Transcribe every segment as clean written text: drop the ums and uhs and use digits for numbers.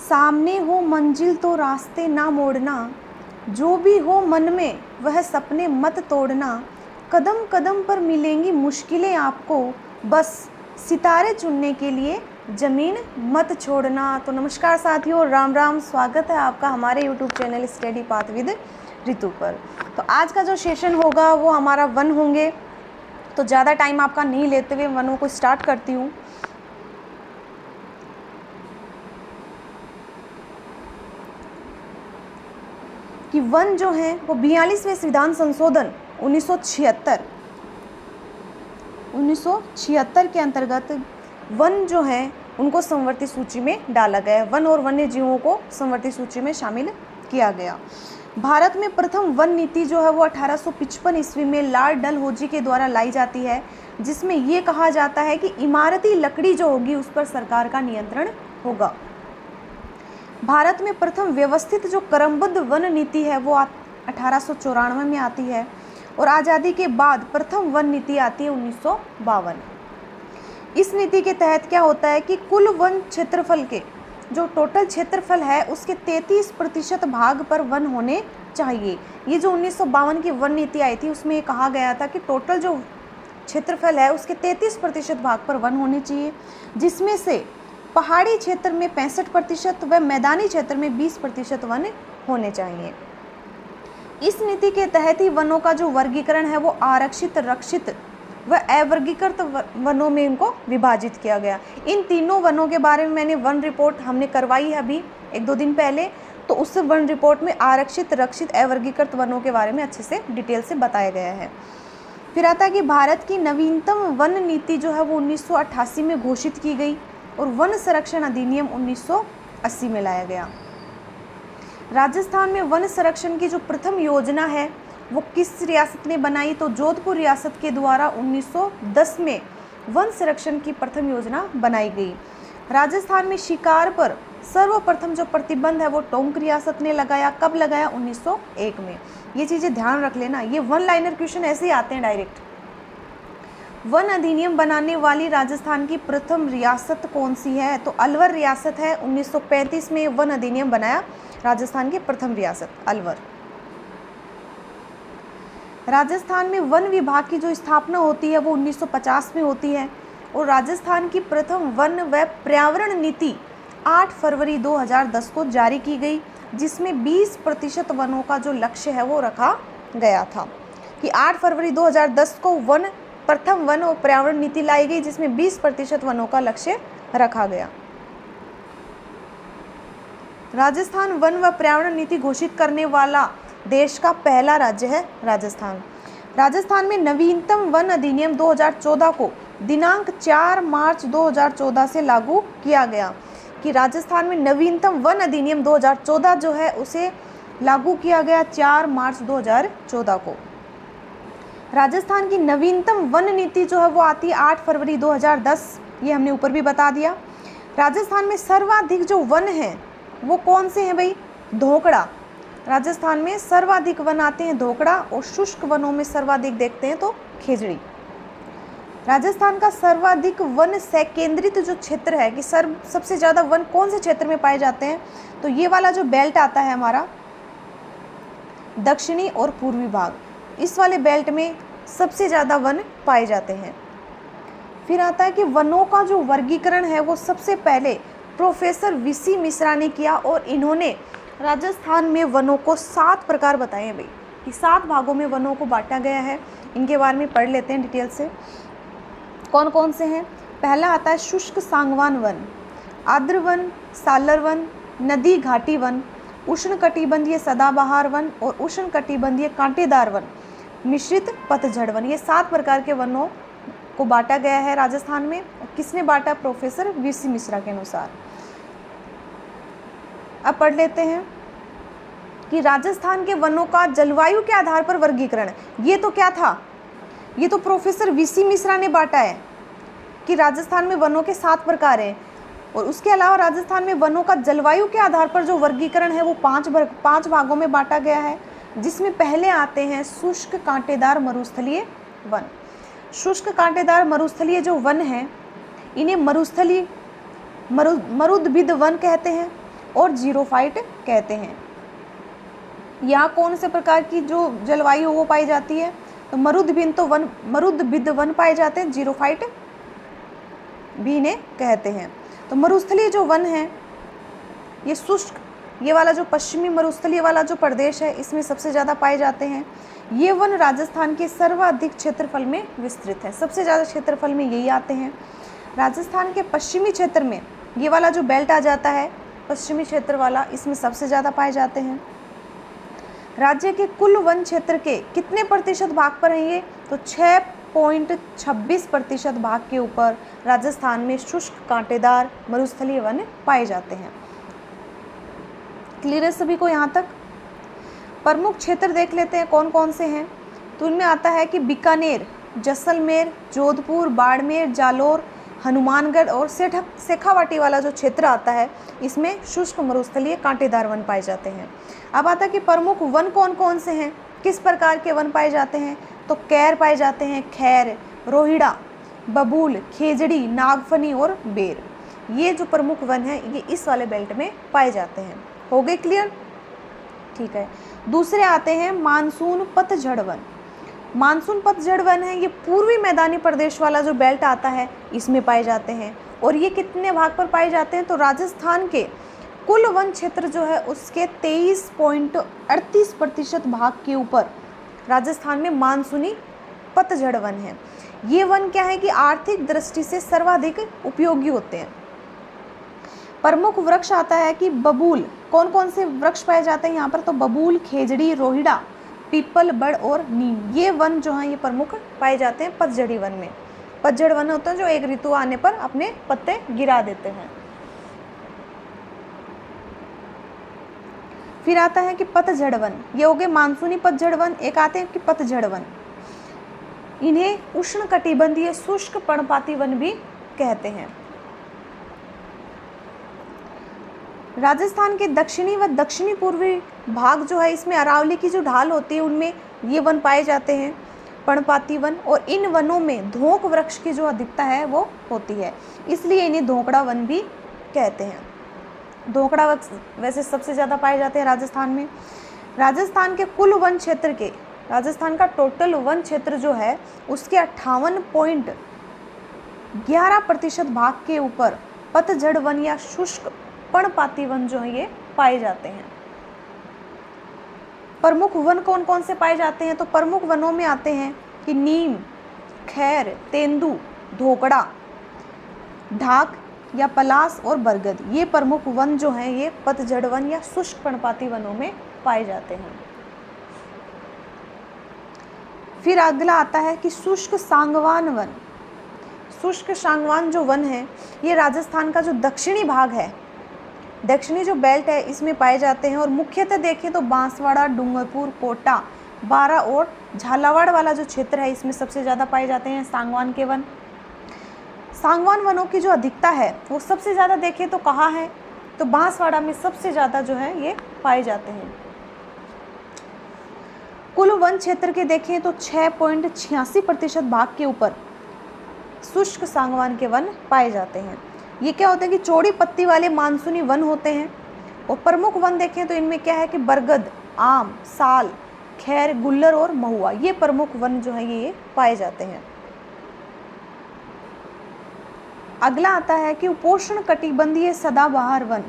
सामने हो मंजिल तो रास्ते ना मोड़ना, जो भी हो मन में वह सपने मत तोड़ना, कदम कदम पर मिलेंगी मुश्किलें आपको, बस सितारे चुनने के लिए ज़मीन मत छोड़ना। तो नमस्कार साथियों, राम राम, स्वागत है आपका हमारे YouTube channel study path with Ritu पर। तो आज का जो सेशन होगा वो हमारा वन होंगे। तो ज़्यादा टाइम आपका नहीं लेते हुए वनों को स्टार्ट करती हूँ। कि वन जो है वो 42वें संविधान संशोधन 1976 के अंतर्गत वन जो है उनको संवर्ती सूची में डाला गया है। वन और वन्य जीवों को संवर्ती सूची में शामिल किया गया। भारत में प्रथम वन नीति जो है वो 1855 ईस्वी में लॉर्ड डलहौजी के द्वारा लाई जाती है, जिसमें ये कहा जाता है कि इमारती लकड़ी जो होगी उस पर सरकार का नियंत्रण होगा। भारत में प्रथम व्यवस्थित जो क्रमबद्ध वन नीति है वो 1894 में आती है और आज़ादी के बाद प्रथम वन नीति आती है 1952। इस नीति के तहत क्या होता है कि कुल वन क्षेत्रफल के जो टोटल क्षेत्रफल है उसके 33% भाग पर वन होने चाहिए। ये जो 1952 की वन नीति आई थी उसमें ये कहा गया था कि टोटल जो क्षेत्रफल है उसके 33% भाग पर वन होने चाहिए, जिसमें से पहाड़ी क्षेत्र में 65% व मैदानी क्षेत्र में 20% वन होने चाहिए। इस नीति के तहत ही वनों का जो वर्गीकरण है वो आरक्षित, रक्षित व अवर्गीकृत वनों में इनको विभाजित किया गया। इन तीनों वनों के बारे में मैंने वन रिपोर्ट हमने करवाई है अभी 1-2 दिन पहले, तो उस वन रिपोर्ट में आरक्षित, रक्षित, अवर्गीकृत वनों के बारे में अच्छे से डिटेल से बताया गया है। फिर आता है कि भारत की नवीनतम वन नीति जो है वो 1988 में घोषित की गई और वन संरक्षण अधिनियम 1980 में लाया गया। राजस्थान में वन संरक्षण की जो प्रथम योजना है वो किस रियासत ने बनाई, तो जोधपुर रियासत के द्वारा 1910 में वन संरक्षण की प्रथम योजना बनाई गई। राजस्थान में शिकार पर सर्वप्रथम जो प्रतिबंध है वो टोंक रियासत ने लगाया। कब लगाया? 1901 में। ये चीज़ें ध्यान रख लेना, ये वन लाइनर क्वेश्चन ऐसे ही आते हैं डायरेक्ट। वन अधिनियम बनाने वाली राजस्थान की प्रथम रियासत कौन सी है? तो अलवर रियासत है। 1935 में वन अधिनियम बनाया राजस्थान की प्रथम रियासत अलवर। राजस्थान में वन विभाग की जो स्थापना होती है वो 1950 में होती है और राजस्थान की प्रथम वन व पर्यावरण नीति 8 फरवरी 2010 को जारी की गई, जिसमें 20% वनों का जो लक्ष्य है वो रखा गया था। कि 8 फरवरी 2010 को प्रथम वन और पर्यावरण नीति लाई गई, जिसमें 20% वनों का लक्ष्य रखा गया। राजस्थान वन व पर्यावरण नीति घोषित करने वाला देश का पहला राज्य है राजस्थान। राजस्थान में नवीनतम वन अधिनियम 2014 को दिनांक 4 मार्च 2014 से लागू किया गया। कि राजस्थान में नवीनतम वन अधिनियम 2014 जो है उसे लागू किया गया 4 मार्च 2014 को। राजस्थान की नवीनतम वन नीति जो है वो आती है 8 फरवरी 2010, ये हमने ऊपर भी बता दिया। राजस्थान में सर्वाधिक जो वन हैं वो कौन से हैं भाई? धोकड़ा। राजस्थान में सर्वाधिक वन आते हैं धोकड़ा, और शुष्क वनों में सर्वाधिक देखते हैं तो खेजड़ी। राजस्थान का सर्वाधिक वन संकेंद्रित जो क्षेत्र है कि सबसे ज़्यादा वन कौन से क्षेत्र में पाए जाते हैं, तो ये वाला जो बेल्ट आता है हमारा दक्षिणी और पूर्वी भाग, इस वाले बेल्ट में सबसे ज़्यादा वन पाए जाते हैं। फिर आता है कि वनों का जो वर्गीकरण है वो सबसे पहले प्रोफेसर वीसी मिश्रा ने किया और इन्होंने राजस्थान में वनों को 7 प्रकार बताए हैं भाई, कि 7 भागों में वनों को बांटा गया है। इनके बारे में पढ़ लेते हैं डिटेल से, कौन कौन से हैं। पहला आता है शुष्क सांगवान वन, आर्द्र वन, सालर वन, नदी घाटी वन, उष्णकटिबंधीय सदाबहार वन और उष्णकटिबंधीय कांटेदार वन, मिश्रित पतझड़ वन। ये 7 प्रकार के वनों को बांटा गया है राजस्थान में। किसने बांटा? प्रोफेसर वीसी मिश्रा के अनुसार। अब पढ़ लेते हैं कि राजस्थान के वनों का जलवायु के आधार पर वर्गीकरण। ये तो क्या था? ये तो प्रोफेसर वीसी मिश्रा ने बांटा है कि राजस्थान में वनों के 7 प्रकार हैं, और उसके अलावा राजस्थान में वनों का जलवायु के आधार पर जो वर्गीकरण है वो 5 भागों में बांटा गया है, जिसमें पहले आते हैं शुष्क कांटेदार मरुस्थलीय वन। शुष्क कांटेदार मरुस्थलीय जो वन हैं इन्हें मरुद्भिद वन कहते हैं। और जीरोफाइट कहते हैं। यहाँ कौन से प्रकार की जो जलवायु वो पाई जाती है, तो मरुद्भिद वन पाए जाते हैं, जीरोफाइट भी इन्हें कहते हैं। तो मरुस्थलीय जो वन है ये शुष्क, ये वाला जो पश्चिमी मरुस्थलीय वाला जो प्रदेश है इसमें सबसे ज़्यादा पाए जाते हैं। ये वन राजस्थान के सर्वाधिक क्षेत्रफल में विस्तृत है, सबसे ज़्यादा क्षेत्रफल में यही आते हैं। राजस्थान के पश्चिमी क्षेत्र में ये वाला जो बेल्ट आ जाता है, पश्चिमी क्षेत्र वाला, इसमें सबसे ज़्यादा पाए जाते हैं। राज्य के कुल वन क्षेत्र के कितने प्रतिशत भाग पर हैं ये, तो 6.26% भाग के ऊपर राजस्थान में शुष्क कांटेदार मरुस्थलीय वन पाए जाते हैं। क्लियर है सभी को यहाँ तक। प्रमुख क्षेत्र देख लेते हैं कौन कौन से हैं। तो इनमें आता है कि बीकानेर, जैसलमेर, जोधपुर, बाड़मेर, जालोर, हनुमानगढ़ और शेखावाटी वाला जो क्षेत्र आता है इसमें शुष्क मरुस्थलीय कांटेदार वन पाए जाते हैं। अब आता है कि प्रमुख वन कौन कौन से हैं, किस प्रकार के वन पाए जाते हैं। तो कैर पाए जाते हैं, खैर, रोहिड़ा, बबूल, खेजड़ी, नागफनी और बेर। ये जो प्रमुख वन है ये इस वाले बेल्ट में पाए जाते हैं। हो गए क्लियर, ठीक है। दूसरे आते हैं मानसून पतझड़ वन। मानसून पतझड़ वन है, ये पूर्वी मैदानी प्रदेश वाला जो बेल्ट आता है इसमें पाए जाते हैं। और ये कितने भाग पर पाए जाते हैं, तो राजस्थान के कुल वन क्षेत्र जो है उसके 23.38% भाग के ऊपर राजस्थान में मानसूनी पतझड़ वन है। ये वन क्या है कि आर्थिक दृष्टि से सर्वाधिक उपयोगी होते हैं। प्रमुख वृक्ष आता है कि बबूल, कौन कौन से वृक्ष पाए जाते हैं यहाँ पर, तो बबूल, खेजड़ी, रोहिड़ा, पीपल, बड़ और नीम, ये वन जो हैं ये प्रमुख पाए जाते हैं पतझड़ी वन में। पतझड़ वन होते हैं जो एक ऋतु आने पर अपने पत्ते गिरा देते हैं। फिर आता है कि पतझड़ वन, ये हो गए मानसूनी पतझड़ वन। एक आते हैं कि पतझड़ वन, इन्हें उष्णकटिबंधीय शुष्क पर्णपाती वन भी कहते हैं। राजस्थान के दक्षिणी व दक्षिणी पूर्वी भाग जो है इसमें अरावली की जो ढाल होती है उनमें ये वन पाए जाते हैं, पर्णपाती वन। और इन वनों में धोंक वृक्ष की जो अधिकता है वो होती है, इसलिए इन्हें धोकड़ा वन भी कहते हैं। धोकड़ा वृक्ष वैसे सबसे ज़्यादा पाए जाते हैं राजस्थान में। राजस्थान के कुल वन क्षेत्र के, राजस्थान का टोटल वन क्षेत्र जो है उसके 58.11% भाग के ऊपर पतझड़ वन या शुष्क पर्णपाती वन जो है ये पाए जाते हैं। प्रमुख वन कौन कौन से पाए जाते हैं, तो प्रमुख वनों में आते हैं कि नीम, खैर, तेंदू, धोकड़ा, ढाक या पलास और बरगद, ये प्रमुख वन जो हैं ये पतझड़ वन या शुष्क पर्णपाती वनों में पाए जाते हैं। फिर अगला आता है कि शुष्क सांगवान वन। शुष्क सांगवान जो वन है ये राजस्थान का जो दक्षिणी भाग है, दक्षिणी जो बेल्ट है इसमें पाए जाते हैं। और मुख्यतः देखें तो बांसवाड़ा, डूंगरपुर, कोटा, बारा और झालावाड़ वाला जो क्षेत्र है इसमें सबसे ज़्यादा पाए जाते हैं सांगवान के वन। सांगवान वनों की जो अधिकता है वो सबसे ज़्यादा देखें तो कहाँ है, तो बांसवाड़ा में सबसे ज़्यादा जो है ये पाए जाते हैं। कुल वन क्षेत्र के देखें तो 6.86% भाग के ऊपर शुष्क सांगवान के वन पाए जाते हैं। ये क्या होते हैं कि चौड़ी पत्ती वाले मानसूनी वन होते हैं। और प्रमुख वन देखें तो इनमें क्या है कि बरगद, आम, साल, खैर, गुल्लर और महुआ, ये प्रमुख वन जो है ये पाए जाते हैं। अगला आता है कि उपोष्ण कटिबंधीय सदाबहार वन।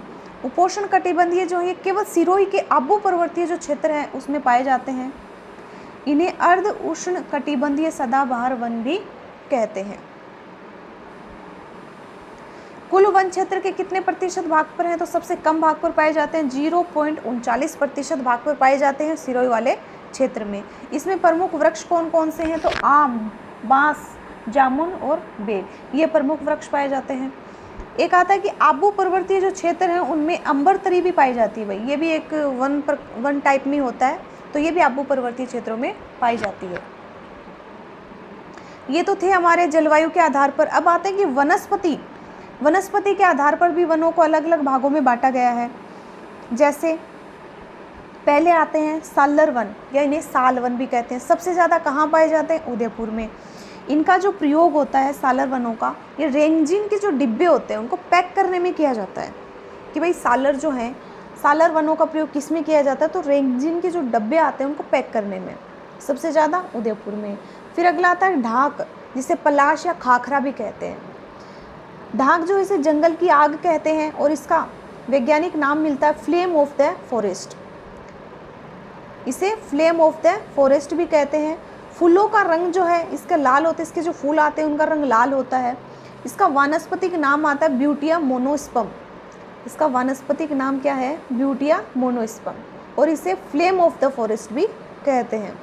उपोष्ण कटिबंधीय जो है केवल सिरोही के आबू पर्वतीय जो क्षेत्र है उसमें पाए जाते हैं। इन्हें अर्ध उष्ण कटिबंधीय सदाबहार वन भी कहते हैं। कुल वन क्षेत्र के कितने प्रतिशत भाग पर हैं, तो सबसे कम भाग पर पाए जाते हैं, 0.39% भाग पर पाए जाते हैं सिरोही वाले क्षेत्र में। इसमें प्रमुख वृक्ष कौन कौन से हैं, तो आम, बांस, जामुन और बेल, ये प्रमुख वृक्ष पाए जाते हैं। एक आता है कि आबू पर्वतीय जो क्षेत्र हैं उनमें अंबरतरी भी पाई जाती है। भाई ये भी एक वन टाइप में होता है, तो ये भी आबू पर्वतीय क्षेत्रों में पाई जाती है। ये तो थे हमारे जलवायु के आधार पर। अब आते हैं कि वनस्पति के आधार पर भी वनों को अलग अलग भागों में बांटा गया है। जैसे पहले आते हैं सालर वन, या इन्हें साल वन भी कहते हैं। सबसे ज़्यादा कहाँ पाए जाते हैं, उदयपुर में। इनका जो प्रयोग होता है सालर वनों का, ये रेंजिन के जो डिब्बे होते हैं उनको पैक करने में किया जाता है। कि भाई सालर जो हैं, सालर वनों का प्रयोग किस में किया जाता है, तो रेंजिन के जो डब्बे आते हैं उनको पैक करने में सबसे ज़्यादा उदयपुर में। फिर अगला आता है ढाक, जिसे पलाश या खाखरा भी कहते हैं। ढाक जो इसे जंगल की आग कहते हैं और इसका वैज्ञानिक नाम मिलता है फ्लेम ऑफ द फॉरेस्ट। इसे फ्लेम ऑफ द फॉरेस्ट भी कहते हैं। फूलों का रंग जो है इसका लाल होता है, इसके जो फूल आते हैं उनका रंग लाल होता है। इसका वानस्पतिक नाम आता है ब्यूटिया मोनोस्पर्म। इसका वानस्पतिक नाम क्या है, ब्यूटिया मोनोस्पर्म, और इसे फ्लेम ऑफ द फॉरेस्ट भी कहते हैं।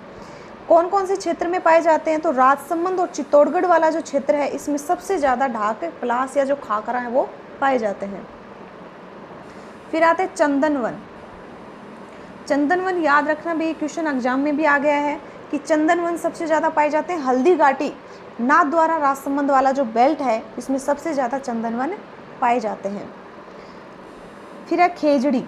कौन कौन से क्षेत्र में पाए जाते हैं, तो राजसमंद और चित्तौड़गढ़ वाला जो क्षेत्र है इसमें सबसे ज़्यादा ढाक, पलाश या जो खाखरा है वो पाए जाते हैं। फिर आते हैं चंदन वन। चंदन वन याद रखना भी, क्वेश्चन एग्जाम में भी आ गया है कि चंदन वन सबसे ज़्यादा पाए जाते हैं हल्दी घाटी, नाथद्वारा राजसमंद वाला जो बेल्ट है इसमें सबसे ज़्यादा चंदन वन पाए जाते हैं। फिर है खेजड़ी,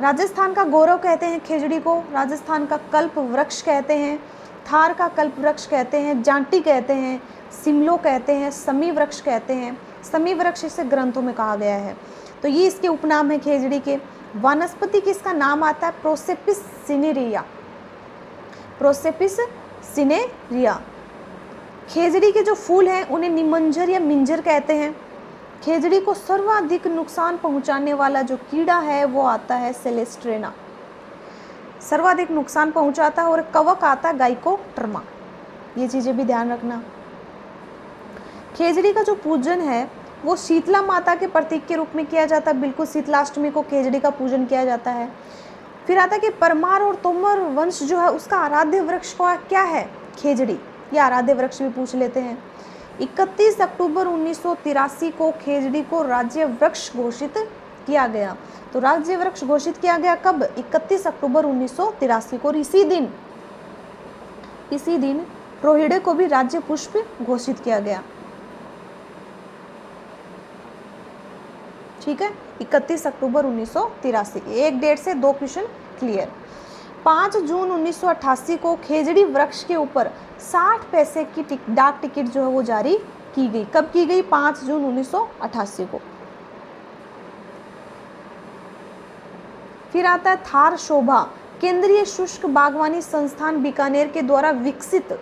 राजस्थान का गौरव कहते हैं खेजड़ी को, राजस्थान का कल्प वृक्ष कहते हैं, थार का कल्प वृक्ष कहते हैं, जांटी कहते हैं, सिमलो कहते हैं, समी वृक्ष कहते हैं। समी वृक्ष इसे ग्रंथों में कहा गया है, तो ये इसके उपनाम है खेजड़ी के। वनस्पति किसका नाम आता है, प्रोसेपिस सिनेरिया। प्रोसेपिस सिनेरिया। खेजड़ी के जो फूल हैं उन्हें निमंजर या मिंजर कहते हैं। खेजड़ी को सर्वाधिक नुकसान पहुंचाने वाला जो कीड़ा है वो आता है सेलेस्ट्रेना, सर्वाधिक नुकसान पहुंचाता है। और कवक आता है गाइकोट्रमा, ये चीज़ें भी ध्यान रखना। खेजड़ी का जो पूजन है वो शीतला माता के प्रतीक के रूप में किया जाता है, बिल्कुल शीतलाष्टमी को खेजड़ी का पूजन किया जाता है। फिर आता है कि परमार और तोमर वंश जो है उसका आराध्य वृक्ष क्या है, खेजड़ी, ये आराध्य वृक्ष भी पूछ लेते हैं। 31 अक्टूबर 1983 को खेजड़ी को राज्य वृक्ष घोषित किया गया। तो राज्य वृक्ष घोषित किया गया कब, 31 अक्टूबर 1983 को। इसी दिन रोहिड़े को भी राज्य पुष्प घोषित किया गया। ठीक है, 31 अक्टूबर 1983, एक डेट से 2 क्वेश्चन क्लियर। 5 जून 1988 को खेजड़ी वृक्ष के ऊपर 60 पैसे की डाक टिकट जो है वो जारी की गई। कब की गई, 5 जून 1988 को। फिर आता है थार शोभा, केंद्रीय शुष्क बागवानी संस्थान बीकानेर के द्वारा विकसित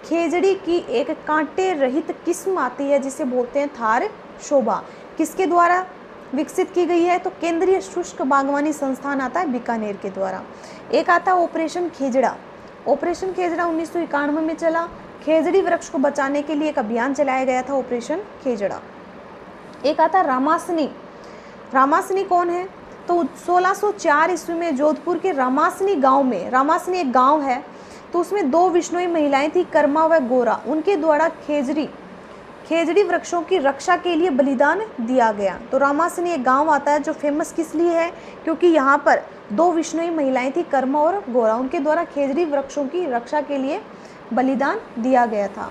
खेजड़ी की एक कांटे रहित किस्म आती है जिसे बोलते हैं थार शोभा। किसके द्वारा विकसित की गई है, तो केंद्रीय शुष्क बागवानी संस्थान आता है बीकानेर के द्वारा। एक आता है ऑपरेशन खेजड़ा। ऑपरेशन खेजड़ा 1991 में चला। खेजड़ी वृक्ष को बचाने के लिए एक अभियान चलाया गया था, ऑपरेशन खेजड़ा। एक आता है रामासनी। रामासनी कौन है, तो 1604 ईस्वी में जोधपुर के रामासनी गांव में, रामासनी एक गांव है, तो उसमें 2 विष्णुई महिलाएं थी, कर्मा व गोरा, उनके द्वारा खेजड़ी वृक्षों की रक्षा के लिए बलिदान दिया गया। तो रामासनी एक गांव आता है जो फेमस किस लिए है, क्योंकि यहाँ पर 2 विष्णुई महिलाएं थी, कर्मा और गोरा, उनके द्वारा खेजड़ी वृक्षों की रक्षा के लिए बलिदान दिया गया था।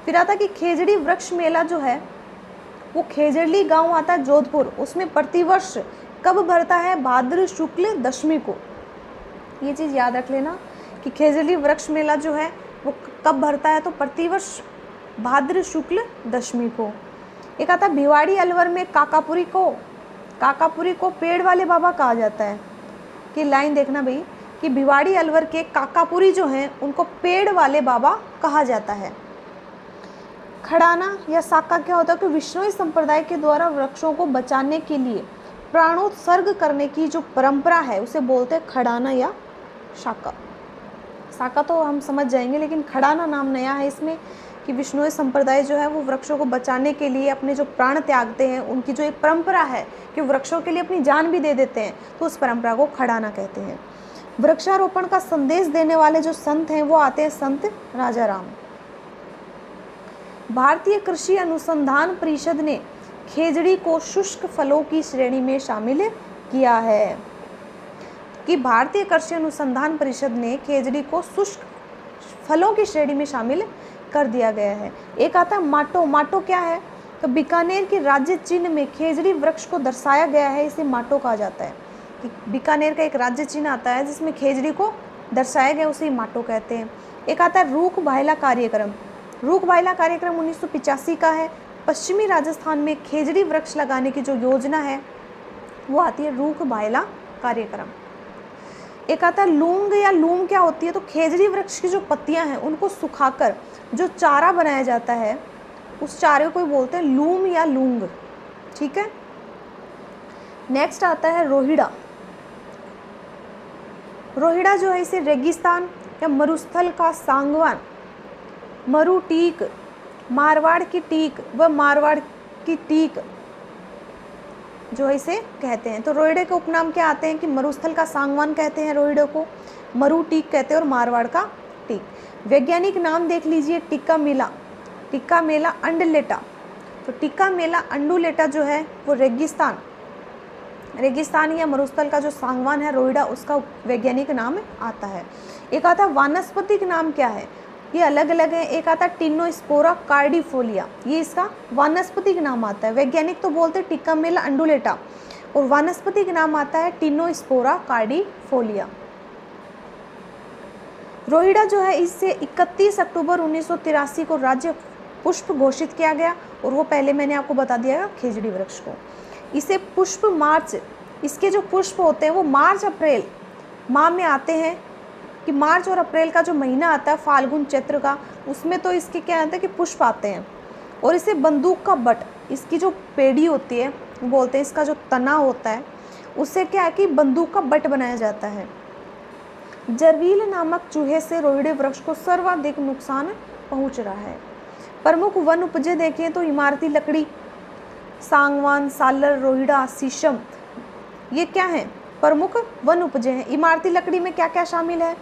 फिर आता कि खेजड़ी वृक्ष मेला जो है वो खेजड़ली गांव आता है जोधपुर, उसमें प्रतिवर्ष कब भरता है, भाद्र शुक्ल दशमी को। ये चीज़ याद रख लेना कि खेजड़ली वृक्ष मेला जो है वो कब भरता है, तो प्रतिवर्ष भाद्र शुक्ल दशमी को। एक आता भिवाड़ी अलवर में काकापुरी को पेड़ वाले बाबा कहा जाता है। कि लाइन देखना भाई कि भिवाड़ी अलवर के काकापुरी जो हैं उनको पेड़ वाले बाबा कहा जाता है। खड़ाना या साका क्या होता है कि विष्णुई संप्रदाय के द्वारा वृक्षों को बचाने के लिए प्राणोत्सर्ग करने की जो परंपरा है उसे बोलते हैं खड़ाना या साका। साका तो हम समझ जाएंगे, लेकिन खड़ाना नाम नया है इसमें कि विष्णुई संप्रदाय जो है वो वृक्षों को बचाने के लिए अपने जो प्राण त्यागते हैं, उनकी जो एक परंपरा है कि वृक्षों के लिए अपनी जान भी दे देते हैं, तो उस परंपरा को खड़ाना कहते हैं। वृक्षारोपण का संदेश देने वाले जो संत हैं वो आते हैं संत राजाराम। भारतीय कृषि अनुसंधान परिषद ने खेजड़ी को शुष्क फलों की श्रेणी में शामिल किया है। कि भारतीय कृषि अनुसंधान परिषद ने खेजड़ी को शुष्क फलों की श्रेणी में शामिल कर दिया गया है। एक आता है माटो। माटो क्या है, तो बीकानेर के राज्य चिन्ह में खेजड़ी वृक्ष को दर्शाया गया है, इसे माटो कहा जाता है। कि बीकानेर का एक राज्य चिन्ह आता है जिसमें खेजड़ी को दर्शाया गया, उसे माटो कहते हैं। एक आता है रूख भायला कार्यक्रम। रूख भायला कार्यक्रम 1985 का है। पश्चिमी राजस्थान में खेजड़ी वृक्ष लगाने की जो योजना है वो आती है रूख बायला कार्यक्रम। एक आता है लूंग या लूम क्या होती है, तो खेजड़ी वृक्ष की जो पत्तियां हैं उनको सुखाकर जो चारा बनाया जाता है उस चारे को बोलते हैं लूम या लूंग। ठीक है। नेक्स्ट आता है रोहिड़ा। रोहिड़ा जो है इसे रेगिस्तान या मरुस्थल का सांगवान, मरु टीक, मारवाड़ की टीक व मारवाड़ की टीक जो है इसे कहते हैं। तो रोहिड़े के उपनाम क्या आते हैं कि मरुस्थल का सांगवान कहते हैं रोहिड़े को, मरु टीक कहते हैं और मारवाड़ का टीक। वैज्ञानिक नाम देख लीजिए टिक्का मेला, टिक्का मेला अंडुलेटा। तो टिक्का मेला अंडुलेटा जो है वो रेगिस्तान या मरुस्थल का जो सांगवान है रोहिड़ा उसका वैज्ञानिक नाम आता है। एक आता है वानस्पतिक नाम क्या है, ये अलग अलग है। एक आता है टिनोस्पोरा कार्डिफोलिया, ये इसका वानस्पतिक नाम आता है। वैज्ञानिक तो बोलते हैं टिक्का मेला अंडुलेटा और वानस्पतिक नाम आता है टिनोस्पोरा कार्डिफोलिया। रोहिड़ा जो है इससे 31 अक्टूबर 1983 को राज्य पुष्प घोषित किया गया और वो पहले मैंने आपको बता दिया खेजड़ी वृक्ष को। इसे पुष्प मार्च, इसके जो पुष्प होते हैं वो मार्च अप्रैल माह में आते हैं, कि मार्च और अप्रैल का जो महीना आता है फाल्गुन चैत्र का, उसमें तो इसके क्या आता है कि पुष्प आते हैं। और इसे बंदूक का बट, इसकी जो पेड़ी होती है वो बोलते हैं, इसका जो तना होता है उससे क्या है कि बंदूक का बट बनाया जाता है। जरवील नामक चूहे से रोहिड़े वृक्ष को सर्वाधिक नुकसान पहुंच रहा है। प्रमुख वन उपजे देखें तो इमारती लकड़ी, सांगवान, सालर, रोहिड़ा, शीशम, ये क्या है प्रमुख वन उपजे हैं। इमारती लकड़ी में क्या क्या शामिल है,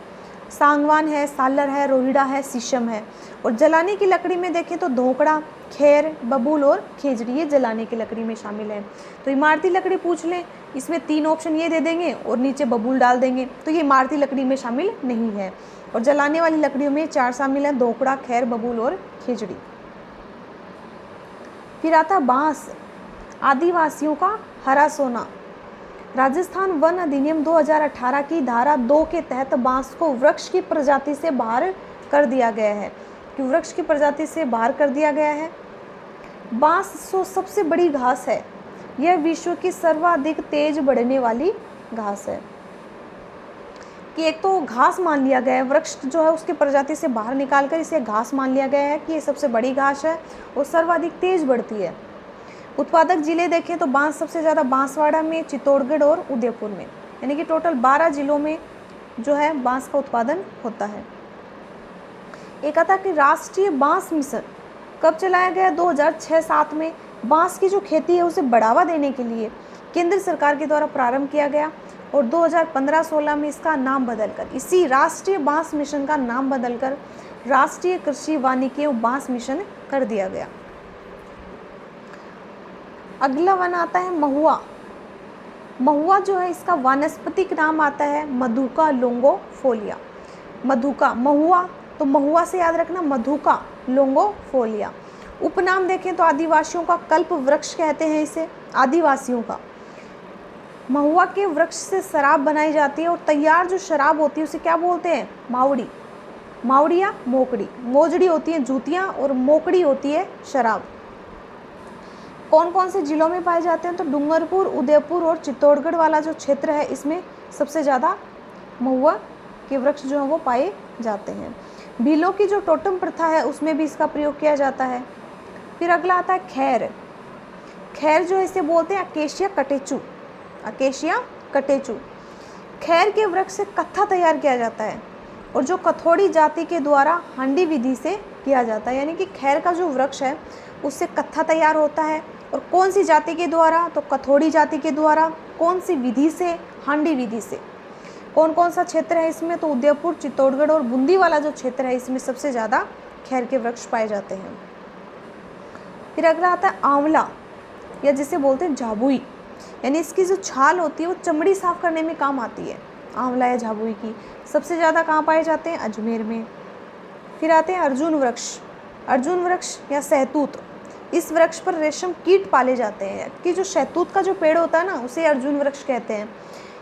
सांगवान है, सालर है, रोहिड़ा है, शीशम है। और जलाने की लकड़ी में देखें तो धोकड़ा, खेर, बबूल और खेजड़ी, ये जलाने की लकड़ी में शामिल है। तो इमारती लकड़ी पूछ लें, इसमें 3 ऑप्शन ये दे देंगे और नीचे बबूल डाल देंगे, तो ये इमारती लकड़ी में शामिल नहीं है। और जलाने वाली लकड़ियों में 4 शामिल है, धोकड़ा, खैर, बबूल और खेजड़ी। फिर आता बांस, आदिवासियों का हरा सोना। राजस्थान वन अधिनियम 2018 की धारा 2 के तहत बांस को वृक्ष की प्रजाति से बाहर कर दिया गया है, कि वृक्ष की प्रजाति से बाहर कर दिया गया है। बांस सबसे बड़ी घास है, यह विश्व की सर्वाधिक तेज बढ़ने वाली घास है। कि एक तो घास मान लिया गया है, वृक्ष जो है उसकी प्रजाति से बाहर निकालकर इसे घास मान लिया गया है कि ये सबसे बड़ी घास है और सर्वाधिक तेज बढ़ती है। उत्पादक जिले देखें तो बांस सबसे ज़्यादा बांसवाड़ा में, चित्तौड़गढ़ और उदयपुर में, यानी कि टोटल 12 जिलों में जो है बांस का उत्पादन होता है। एक आता कि राष्ट्रीय बांस मिशन कब चलाया गया, 2006-07 में। बांस की जो खेती है उसे बढ़ावा देने के लिए केंद्र सरकार के द्वारा प्रारंभ किया गया और 2015-16 में इसका नाम बदलकर, इसी राष्ट्रीय बांस मिशन का नाम बदलकर राष्ट्रीय कृषि वानिकी एवं बांस मिशन कर दिया गया। अगला वन आता है महुआ। महुआ जो है इसका वानस्पतिक नाम आता है मधुका लोंगोफोलिया। मधुका, महुआ, तो महुआ से याद रखना मधुका लोंगोफोलिया। उपनाम देखें तो आदिवासियों का कल्प वृक्ष कहते हैं इसे, आदिवासियों का। महुआ के वृक्ष से शराब बनाई जाती है और तैयार जो शराब होती है उसे क्या बोलते हैं, मावड़ी, मावड़ी या मोकड़ी। मोजड़ी होती है जूतियाँ और मोकड़ी होती है शराब। कौन कौन से जिलों में पाए जाते हैं, तो डूंगरपुर, उदयपुर और चित्तौड़गढ़ वाला जो क्षेत्र है इसमें सबसे ज़्यादा महुआ के वृक्ष जो हैं वो पाए जाते हैं। भीलों की जो टोटम प्रथा है उसमें भी इसका प्रयोग किया जाता है। फिर अगला आता है खैर। खैर जो इसे बोलते हैं अकेशिया कटेचू, अकेशिया कटेचू। खैर के वृक्ष से कत्था तैयार किया जाता है और जो कथोड़ी जाति के द्वारा हांडी विधि से किया जाता है, यानी कि खैर का जो वृक्ष है उससे कत्था तैयार होता है। और कौन सी जाति के द्वारा, तो कथोड़ी जाति के द्वारा। कौन सी विधि से, हांडी विधि से। कौन कौन सा क्षेत्र है इसमें, तो उदयपुर, चित्तौड़गढ़ और बूंदी वाला जो क्षेत्र है इसमें सबसे ज़्यादा खैर के वृक्ष पाए जाते हैं। फिर अगला आता है आंवला, या जिसे बोलते हैं झाबुई, यानी इसकी जो छाल होती है वो चमड़ी साफ करने में काम आती है। आंवला या झाबुई की सबसे ज़्यादा कहाँ पाए जाते हैं, अजमेर में। फिर आते हैं अर्जुन वृक्ष। अर्जुन वृक्ष या सहतूत, इस वृक्ष पर रेशम कीट पाले जाते हैं, कि जो शहतूत का जो पेड़ होता है ना उसे अर्जुन वृक्ष कहते हैं।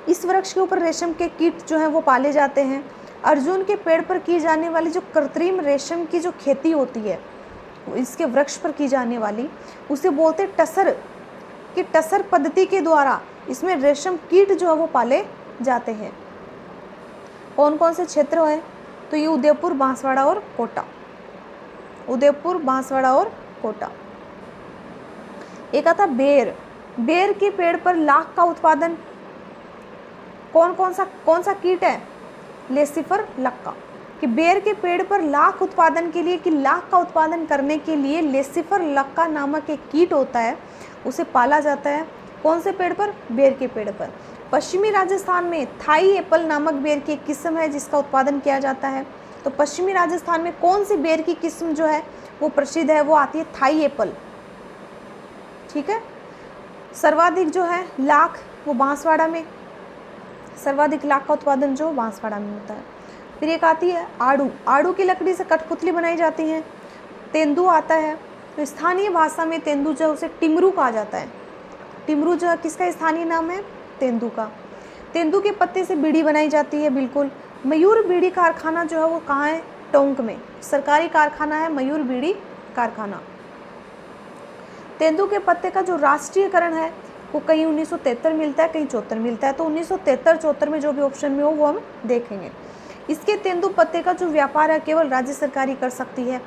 इस वृक्ष के ऊपर रेशम के कीट जो हैं वो पाले जाते हैं। अर्जुन के पेड़ पर की जाने वाली जो कृत्रिम रेशम की जो खेती होती है इसके वृक्ष पर की जाने वाली, उसे बोलते टसर, कि टसर पद्धति के द्वारा इसमें रेशम कीट जो है वो पाले जाते हैं। कौन कौन से क्षेत्र हैं? तो ये उदयपुर, बांसवाड़ा और कोटा। उदयपुर, बांसवाड़ा और कोटा। एक आता बेर। बेर के पेड़ पर लाख का उत्पादन कौन सा कीट है? लेसिफर लक्का। कि बेर के पेड़ पर लाख उत्पादन के लिए, कि लाख का उत्पादन करने के लिए लेसिफर लक्का नामक एक कीट होता है, उसे पाला जाता है। कौन से पेड़ पर? बेर के पेड़ पर। पश्चिमी राजस्थान में थाई एप्पल नामक बेर की एक किस्म है जिसका उत्पादन किया जाता है। तो पश्चिमी राजस्थान में कौन सी बेर की किस्म जो है वो प्रसिद्ध है? वो आती है थाई एप्पल। ठीक है। सर्वाधिक जो है लाख, वो बांसवाड़ा में, सर्वाधिक लाख का उत्पादन जो बांसवाड़ा में होता है। फिर एक आती है आड़ू। आड़ू की लकड़ी से कठपुतली बनाई जाती है। तेंदू आता है। तो स्थानीय भाषा में तेंदू जो है उसे टिमरू कहा जाता है। टिमरू जो है किसका स्थानीय नाम है? तेंदू का। तेंदू के पत्ते से बीड़ी बनाई जाती है। बिल्कुल। मयूर बीड़ी कारखाना जो है वो कहाँ है? टोंक में। सरकारी कारखाना है मयूर बीड़ी कारखाना। तेंदू के पत्ते का जो राष्ट्रीयकरण है वो कहीं 1973 मिलता है, कहीं 74 मिलता है। तो 1973-74 में जो भी ऑप्शन में हो वो हम देखेंगे। इसके तेंदू पत्ते का जो व्यापार है केवल राज्य सरकार ही कर सकती है।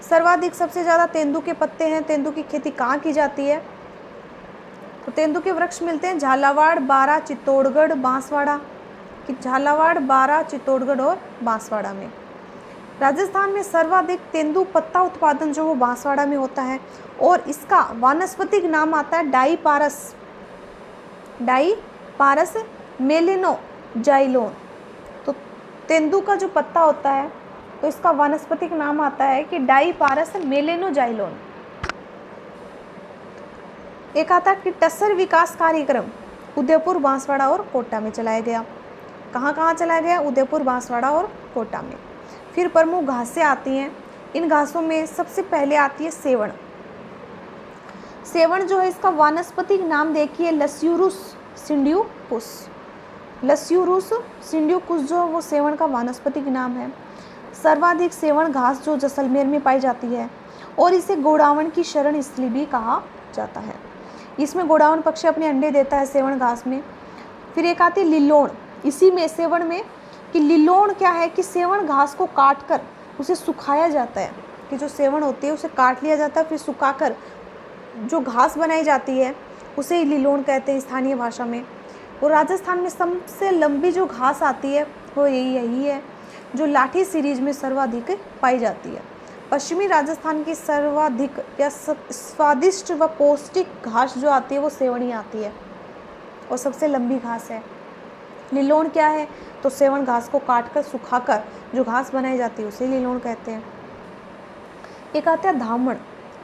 सर्वाधिक सबसे ज़्यादा तेंदू के पत्ते हैं। तेंदू की खेती कहाँ की जाती है? तो तेंदू के वृक्ष मिलते हैं झालावाड़, बारा, चित्तौड़गढ़, बांसवाड़ा। कि झालावाड़, बारा, चित्तौड़गढ़ और बांसवाड़ा में। राजस्थान में सर्वाधिक तेंदू पत्ता उत्पादन जो वो बांसवाड़ा में होता है और इसका वानस्पतिक नाम आता है डाईपारस। डाईपारस मेलेनोजाइलोन। तो तेंदू का जो पत्ता होता है तो इसका वानस्पतिक नाम आता है कि डाईपारस मेलेनोजाइलोन। एक आता है कि टस्सर विकास कार्यक्रम उदयपुर, बांसवाड़ा और कोटा में चलाया गया। कहाँ कहाँ चलाया गया? उदयपुर, बांसवाड़ा और कोटा में। फिर प्रमुख घासें आती हैं। इन घासों में सबसे पहले आती है सेवण। सेवण जो है इसका वानस्पतिक नाम देखिए लस्यूरुस सिंड्यूकुस। लस्यूरुस सिंड्यूकुस जो है वो सेवण का वानस्पतिक नाम है। सर्वाधिक सेवण घास जो जैसलमेर में पाई जाती है और इसे गोडावण की शरण स्थली भी कहा जाता है। इसमें गोडावण पक्षी अपने अंडे देता है सेवण घास में। फिर एक आती है लिलोण। इसी में सेवण में कि लिलोण क्या है कि सेवण घास को काट कर उसे सुखाया जाता है। कि जो सेवण होती है उसे काट लिया जाता है, फिर सुखाकर जो घास बनाई जाती है उसे लिलोण कहते हैं स्थानीय भाषा में। और राजस्थान में सबसे लंबी जो घास आती है वो यही है जो लाठी सीरीज में सर्वाधिक पाई जाती है। पश्चिमी राजस्थान की सर्वाधिक या स्वादिष्ट व पौष्टिक घास जो आती है वो सेवणी आती है और सबसे लंबी घास है। लिलोण क्या है? तो सेवण घास को काटकर सुखाकर जो घास बनाई जाती है उसे लिलोण कहते हैं। एक आता है धामण।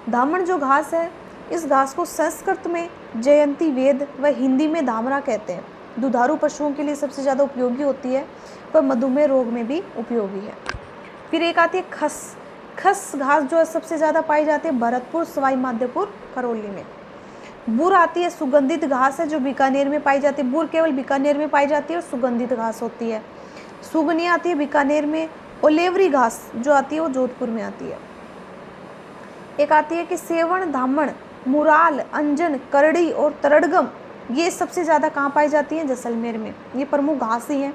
धामण जो घास है इस घास को संस्कृत में जयंती वेद व हिंदी में धामरा कहते हैं। दुधारू पशुओं के लिए सबसे ज़्यादा उपयोगी होती है, वह मधुमेह रोग में भी उपयोगी है। फिर एक आती है खस। खस घास जो है सबसे ज़्यादा पाई जाती है भरतपुर, सवाई माधोपुर, करौली में। बुर आती है, सुगंधित घास है जो बीकानेर में पाई जाती है। बुर केवल बीकानेर में पाई जाती है और सुगंधित घास होती है। सुगनी आती है बीकानेर में। ओलेवरी घास जो आती है वो जोधपुर में आती है। एक आती है कि सेवण, धामण, मुराल, अंजन, करड़ी और तरड़गम, ये सबसे ज़्यादा कहाँ पाई जाती है? जैसलमेर में। ये प्रमुख घास ही हैं।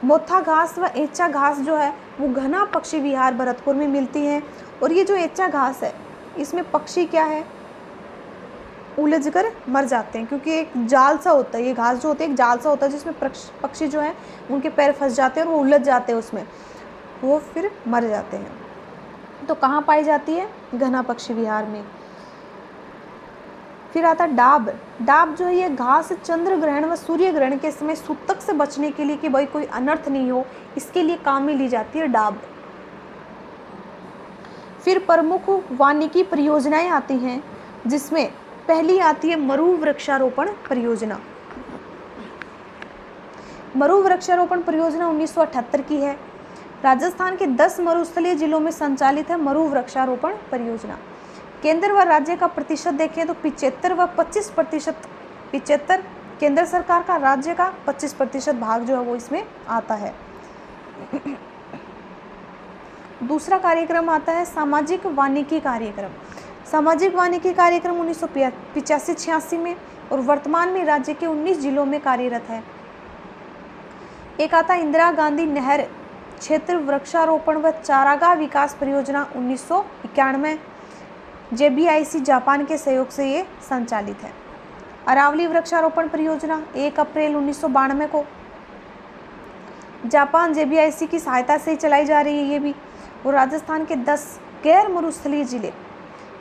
मोथा घास व एच्चा घास जो है वो घना पक्षी विहार भरतपुर में मिलती है। और ये जो एच्चा घास है इसमें पक्षी क्या है? उलझ कर मर जाते हैं, क्योंकि एक जाल सा होता है। ये घास जो होती है एक जाल सा होता है जिसमें पक्षी जो है उनके पैर फंस जाते हैं और वो उलझ जाते हैं उसमें, वो फिर मर जाते हैं। तो कहाँ पाई जाती है? घना पक्षी विहार में। फिर आता डाब। डाब जो है ये घास चंद्र ग्रहण व सूर्य ग्रहण के समय सूतक से बचने के लिए कि भाई कोई अनर्थ नहीं हो, इसके लिए काम में ली जाती है डाब। फिर प्रमुख वानिकी परियोजनाएं आती हैं जिसमें पहली आती है मरु वृक्षारोपण परियोजना। मरु वृक्षारोपण परियोजना 1978 की है। राजस्थान के 10 मरुस्थलीय जिलों में संचालित है मरु वृक्षारोपण परियोजना। केंद्र व राज्य का प्रतिशत देखें तो 75 व 25%। 75 केंद्र सरकार का, राज्य का 25% भाग जो है वो इसमें आता है। दूसरा कार्यक्रम आता है सामाजिक वानिकी कार्यक्रम। सामाजिक वानिकी कार्यक्रम 1985-86 में और वर्तमान में राज्य के 19 जिलों में कार्यरत है। एक आता इंदिरा गांधी नहर क्षेत्र वृक्षारोपण व चारागाह विकास परियोजना 1991, JBIC जापान के सहयोग से ये संचालित है। अरावली वृक्षारोपण परियोजना 1 अप्रैल 1992 को जापान JBIC की सहायता से चलाई जा रही है ये भी। और राजस्थान के 10 गैर मरुस्थलीय जिले,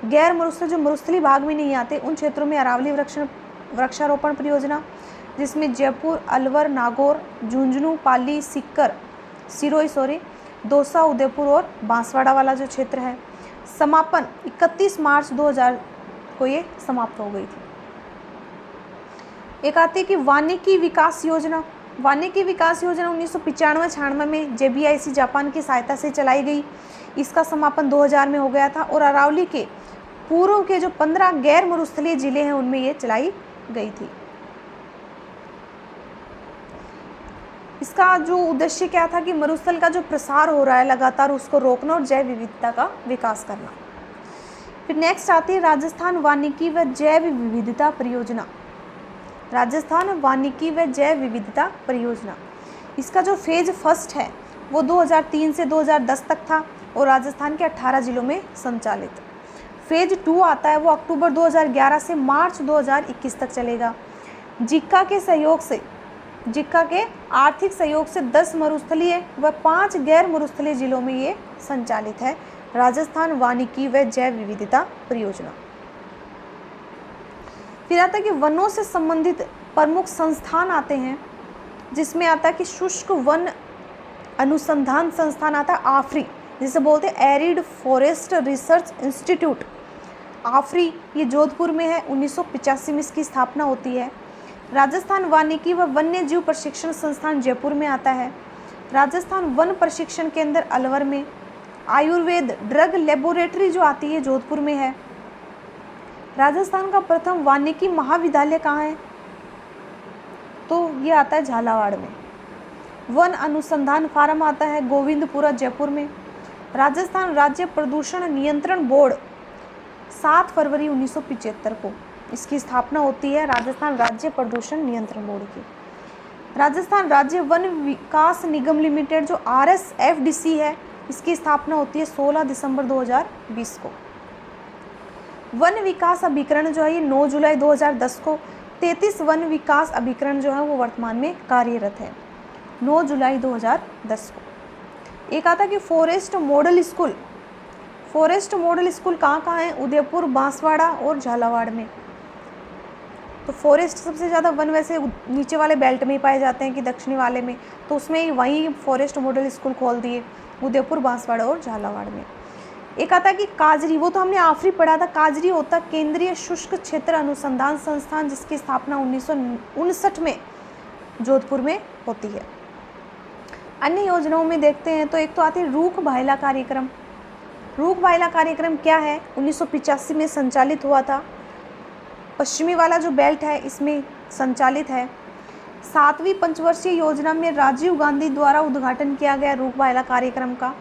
गैर मरुस्थलीय जो मरुस्थलीय भाग में नहीं आते, उन क्षेत्रों में अरावली वृक्षारोपण परियोजना, जिसमें जयपुर, अलवर, नागौर, झुंझुनू, पाली, सीकर, सिरोही, दौसा, उदयपुर और बांसवाड़ा वाला जो क्षेत्र है। समापन 31 मार्च 2000 को ये समाप्त हो गई थी। एक आती है कि वानिकी विकास योजना। वानिकी विकास योजना 1995-96 में JBIC जापान की सहायता से चलाई गई। इसका समापन 2000 में हो गया था और अरावली के पूर्व के जो 15 गैर मरुस्थलीय जिले हैं उनमें ये चलाई गई थी। इसका जो उद्देश्य क्या था कि मरुस्थल का जो प्रसार हो रहा है लगातार उसको रोकना और जैव विविधता का विकास करना। फिर नेक्स्ट आती है राजस्थान वानिकी व जैव विविधता परियोजना। राजस्थान वानिकी व जैव विविधता परियोजना, इसका जो फेज फर्स्ट है वो 2003 से 2010 तक था और राजस्थान के 18 जिलों में संचालित। फेज 2 आता है वो अक्टूबर 2011 से मार्च 2021 तक चलेगा। जिक्का के आर्थिक सहयोग से 10 मरुस्थलीय व 5 गैर मरुस्थलीय जिलों में ये संचालित है। राजस्थान वानिकी व जैव विविधता परियोजना। फिर आता है कि वनों से संबंधित प्रमुख संस्थान आते हैं, जिसमें आता है कि शुष्क वन अनुसंधान संस्थान आता है आफरी, जिसे बोलते हैं एरिड फॉरेस्ट रिसर्च इंस्टीट्यूट। आफरी ये जोधपुर में है, 1985 में इसकी स्थापना होती है। राजस्थान वानिकी व वन्य जीव प्रशिक्षण संस्थान जयपुर में आता है। राजस्थान वन प्रशिक्षण केंद्र अलवर में। आयुर्वेद ड्रग लेबोरेटरी जो आती है जोधपुर में है। राजस्थान का प्रथम वानिकी महाविद्यालय कहाँ है, तो ये आता है झालावाड़ में। वन अनुसंधान फार्म आता है गोविंदपुरा जयपुर में। राजस्थान राज्य प्रदूषण नियंत्रण बोर्ड 7 फरवरी 1975 को इसकी स्थापना होती है, राजस्थान राज्य प्रदूषण नियंत्रण बोर्ड की। राजस्थान राज्य वन विकास निगम लिमिटेड जो RSFDC है, इसकी स्थापना होती है 16 दिसंबर 2020 को। वन विकास अभिकरण जो है ये 9 जुलाई 2010 को। 33 वन विकास अभिकरण जो है वो वर्तमान में कार्यरत है, 9 जुलाई 2010 को। एक आता कि forest model school. Forest model school कहाँ है, उदयपुर, बांसवाड़ा और झालावाड़ में। तो फॉरेस्ट सबसे ज़्यादा वन वैसे नीचे वाले बेल्ट में ही पाए जाते हैं कि दक्षिणी वाले में, तो उसमें वहीं फॉरेस्ट मॉडल स्कूल खोल दिए उदयपुर, बांसवाड़ा और झालावाड़ में। एक आता है कि काजरी, वो तो हमने आफरी पढ़ा था। काजरी होता केंद्रीय शुष्क क्षेत्र अनुसंधान संस्थान, जिसकी स्थापना 1959 में जोधपुर में होती है। अन्य योजनाओं में देखते हैं तो एक तो आती है रूख भायला कार्यक्रम। रूख भायला कार्यक्रम क्या है, 1985 में संचालित हुआ था। पश्चिमी वाला जो बेल्ट है इसमें संचालित है। 7वीं पंचवर्षीय योजना में राजीव गांधी द्वारा उद्घाटन किया गया रूख भायला कार्यक्रम का